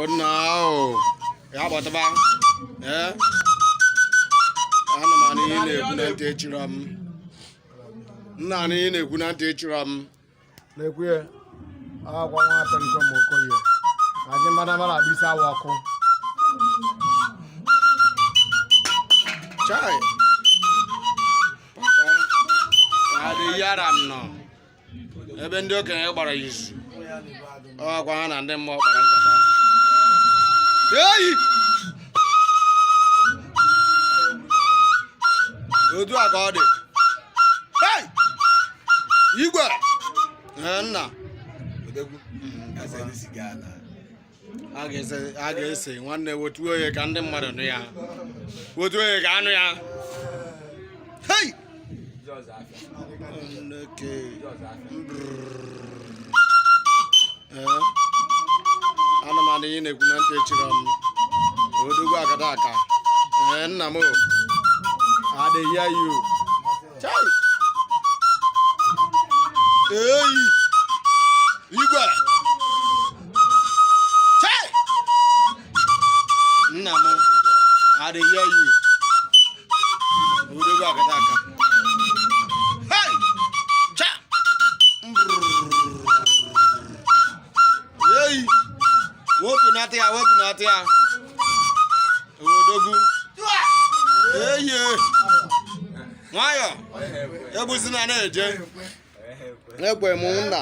now. Ya botaba. Eh? Ana mani na-ekwu na ntị echira m. Nna anyị na-ekwu na ntị echira m. Na-ekwu ya. Agwa nwa apẹ nke m okoye. Aje mara abisa awa ọkụ. Chai. Papa. Adị yara m nọ. Ebe ndị okenye gbara izu. Ọkwa ha na ndị mmụọ gbara nkata. Hey! Otu a ka ọ dị. Hey! Igwe! Nna. A ga-ese nwanne wotu oye ka ndị mmadụ nụ ya. Wotu oye ka anụ ya. Hey! Ana m adị ihe na-ekwu na ntị echiri m. Odogwu akata aka. Nna m adịghị ya yi o. Chai! Eyi! Igwe! Chai! Nna m adịghị ya yi. Odogwu akata aka. Hey! Cha! Eyi! Wotu na-atị ya. Odogwu. Eyi! Nwayọ! Egbuzina na-eje. Egbe m nna.